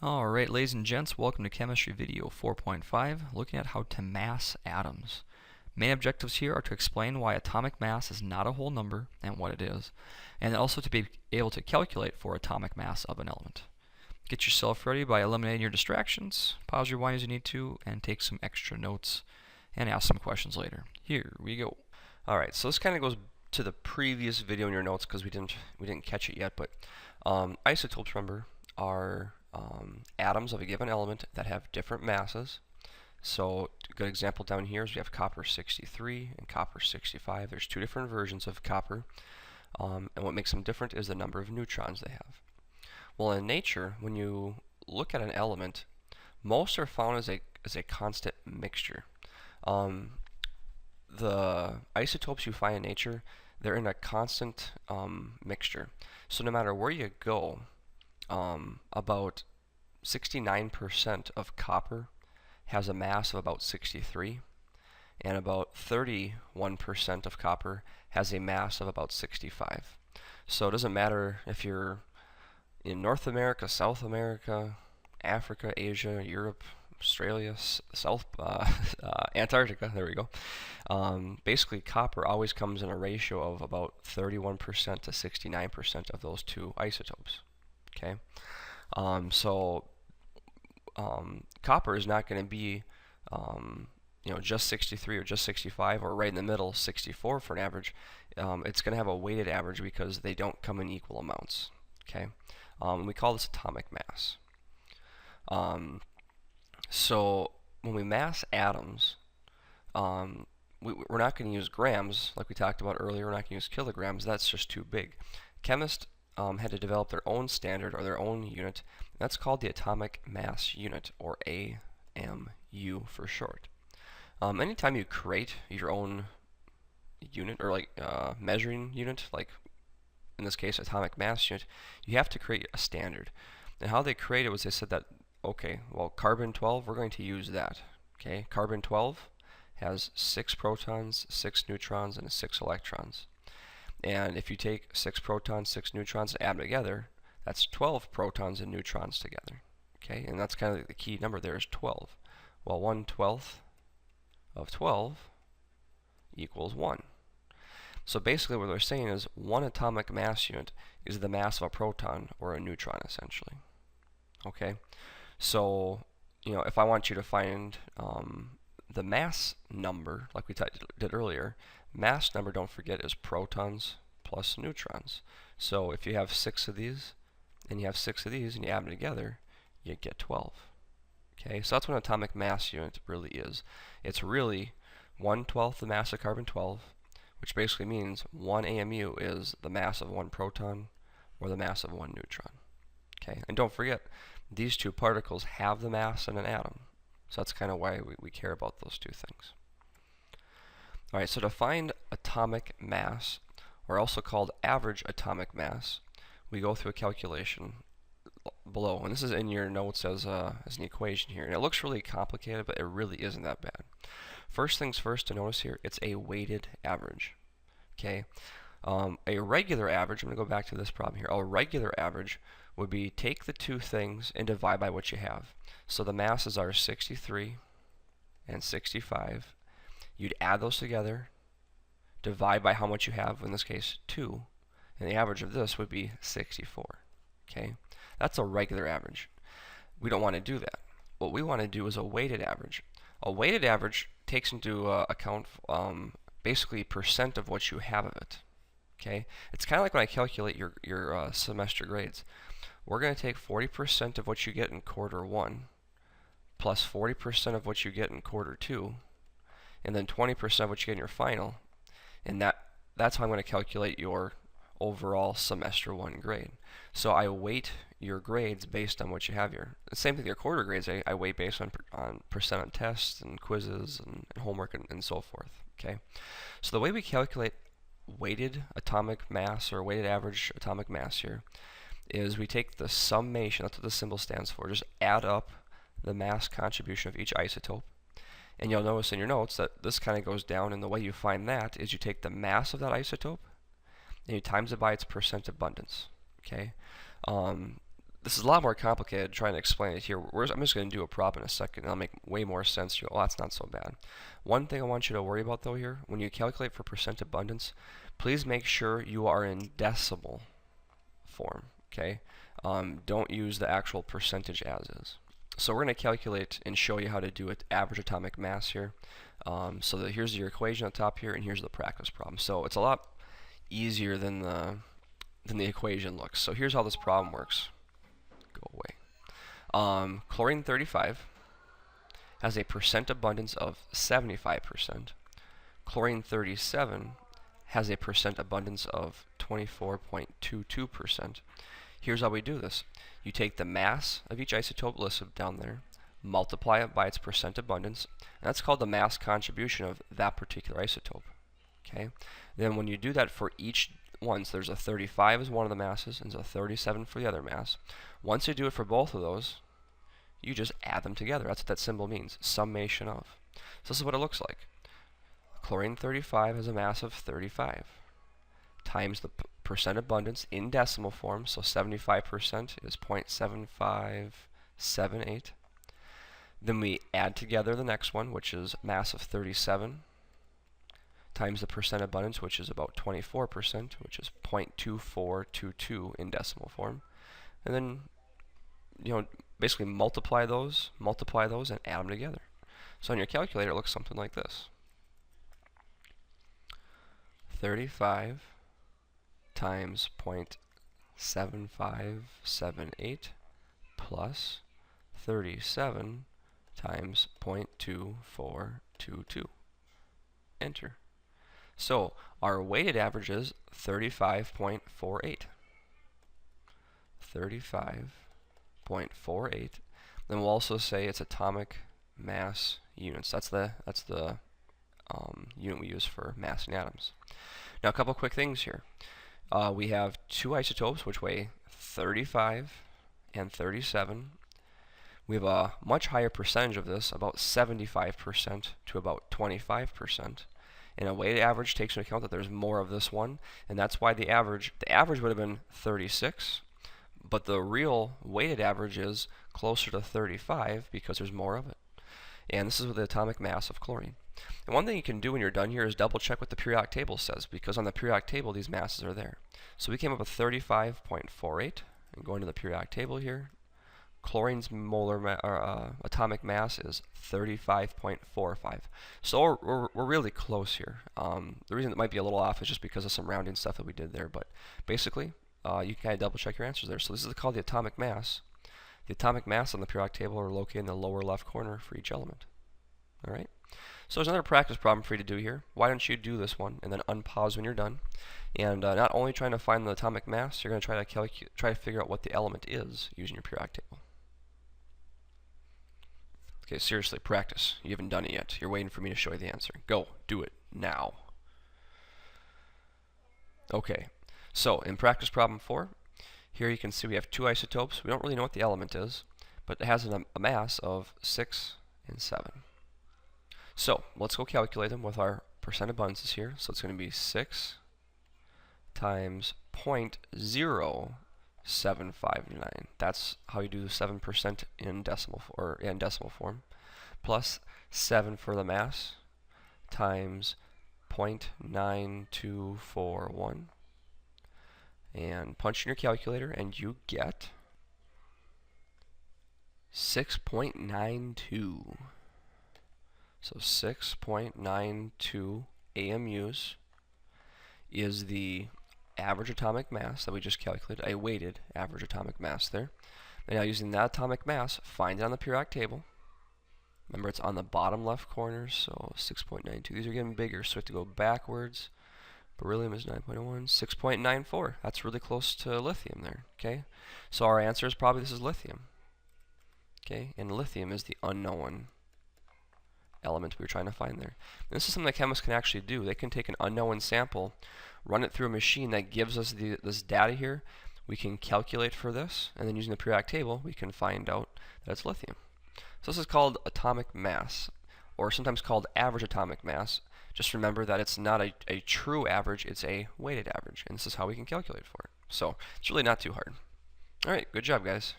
Alright, ladies and gents, welcome to Chemistry Video 4.5, looking at how to mass atoms. Main objectives here are to explain why atomic mass is not a whole number and what it is, and then also to be able to calculate for atomic mass of an element. Get yourself ready by eliminating your distractions, pause your rewind as you need to, and take some extra notes and ask some questions later. Here we go. Alright, so this kind of goes to the previous video in your notes because we didn't catch it yet, but isotopes, remember, are atoms of a given element that have different masses. So a good example down here is we have copper 63 and copper 65. There's two different versions of copper, and what makes them different is the number of neutrons they have. Well, in nature, when you look at an element, most are found as a constant mixture. The isotopes you find in nature, they're in a constant mixture. So no matter where you go, about 69% of copper has a mass of about 63, and about 31% of copper has a mass of about 65. So it doesn't matter if you're in North America, South America, Africa, Asia, Europe, Australia, Antarctica, there we go. Basically, copper always comes in a ratio of about 31% to 69% of those two isotopes. Okay, copper is not going to be, just 63 or just 65 or right in the middle, 64 for an average. It's going to have a weighted average because they don't come in equal amounts. Okay, we call this atomic mass. So when we mass atoms, we're not going to use grams like we talked about earlier. We're not going to use kilograms. That's just too big. Chemists had to develop their own standard or their own unit. That's called the atomic mass unit, or AMU for short. Anytime you create your own unit, or like measuring unit, like in this case atomic mass unit, you have to create a standard. And how they create it was they said that, okay, well, carbon 12, we're going to use that. Okay, carbon 12 has 6 protons, 6 neutrons, and 6 electrons. And if you take 6 protons, 6 neutrons, and add them together, that's 12 protons and neutrons together. Okay, and that's kind of the key number there is 12. Well, 1/12 of 12 equals 1. So basically what they're saying is one atomic mass unit is the mass of a proton or a neutron, essentially. Okay, so if I want you to find the mass number, like we did earlier, mass number, don't forget, is protons plus neutrons. So if you have 6 of these, and you have 6 of these, and you add them together, you get 12. Okay, so that's what an atomic mass unit really is. It's really 1/12 the mass of carbon 12, which basically means 1 AMU is the mass of 1 proton or the mass of 1 neutron. Okay, and don't forget, these two particles have the mass in an atom. So that's kind of why we care about those two things. Alright, so to find atomic mass, or also called average atomic mass, we go through a calculation below. And this is in your notes as an equation here. And it looks really complicated, but it really isn't that bad. First things first to notice here, it's a weighted average. Okay, a regular average, I'm going to go back to this problem here. A regular average would be take the two things and divide by what you have. So the masses are 63 and 65. You'd add those together, divide by how much you have, in this case 2, and the average of this would be 64. Okay, that's a regular average. We don't want to do that. What we want to do is a weighted average. A weighted average takes into account basically percent of what you have of it. Okay, it's kind of like when I calculate your semester grades. We're going to take 40% of what you get in quarter 1 plus 40% of what you get in quarter 2, and then 20% of what you get in your final, and that's how I'm going to calculate your overall semester 1 grade. So I weight your grades based on what you have here. The same thing with your quarter grades, I weight based on percent on tests and quizzes and homework and so forth. Okay, so the way we calculate weighted atomic mass or weighted average atomic mass here is we take the summation, that's what the symbol stands for, just add up the mass contribution of each isotope. And you'll notice in your notes that this kind of goes down, and the way you find that is you take the mass of that isotope and you times it by its percent abundance. Okay, this is a lot more complicated trying to explain it here. I'm just going to do a prop in a second, and it'll make way more sense. You go, oh, that's not so bad. One thing I want you to worry about, though, here, when you calculate for percent abundance, please make sure you are in decimal form, okay? Don't use the actual percentage as is. So we're going to calculate and show you how to do it, average atomic mass here. So here's your equation on top here, and here's the practice problem. So it's a lot easier than the equation looks. So here's how this problem works. Go away. Chlorine 35 has a percent abundance of 75%. Chlorine 37 has a percent abundance of 24.22%. Here's how we do this. You take the mass of each isotope listed down there, multiply it by its percent abundance, and that's called the mass contribution of that particular isotope. Okay. Then when you do that for each one, so there's a 35 as one of the masses, and there's a 37 for the other mass. Once you do it for both of those, you just add them together. That's what that symbol means, summation of. So this is what it looks like. Chlorine 35 has a mass of 35 times the percent abundance in decimal form, so 75% is 0.7578. Then we add together the next one, which is mass of 37 times the percent abundance, which is about 24%, which is 0.2422 in decimal form. And then, basically multiply those, and add them together. So on your calculator, it looks something like this. 35 times 0.7578 plus 37 times 0.2422. Enter. So our weighted average is 35.48. 35.48. Then we'll also say it's atomic mass units. That's the unit we use for massing atoms. Now a couple quick things here. We have two isotopes which weigh 35 and 37. We have a much higher percentage of this, about 75% to about 25%. And a weighted average takes into account that there's more of this one, and that's why the average would have been 36, but the real weighted average is closer to 35 because there's more of it. And this is with the atomic mass of chlorine. And one thing you can do when you're done here is double check what the periodic table says, because on the periodic table these masses are there. So we came up with 35.48, and going to the periodic table here, chlorine's atomic mass is 35.45. So we're really close here. The reason it might be a little off is just because of some rounding stuff that we did there, but basically you can kind of double check your answers there. So this is called the atomic mass. The atomic mass on the periodic table are located in the lower left corner for each element. Alright? So there's another practice problem for you to do here. Why don't you do this one and then unpause when you're done? And not only trying to find the atomic mass, you're going to try to figure out what the element is using your periodic table. Okay, seriously, practice. You haven't done it yet. You're waiting for me to show you the answer. Go, do it now. Okay, so in practice problem 4, here you can see we have two isotopes. We don't really know what the element is, but it has a mass of 6 and 7. So let's go calculate them with our percent abundances here. So it's going to be 6 times 0.0759. That's how you do the 7% in decimal form. Plus 7 for the mass times 0.9241. And punch in your calculator and you get 6.92. So 6.92 AMUs is the average atomic mass that we just calculated, a weighted average atomic mass there. And now using that atomic mass, find it on the periodic table. Remember, it's on the bottom left corner, so 6.92. These are getting bigger, so we have to go backwards. Beryllium is 9.01, 6.94. That's really close to lithium there, okay? So our answer is probably this is lithium, okay? And lithium is the unknown element we were trying to find there. And this is something that chemists can actually do. They can take an unknown sample, run it through a machine that gives us this data here. We can calculate for this, and then using the periodic table, we can find out that it's lithium. So this is called atomic mass, or sometimes called average atomic mass. Just remember that it's not a true average, it's a weighted average, and this is how we can calculate for it. So it's really not too hard. All right, good job, guys.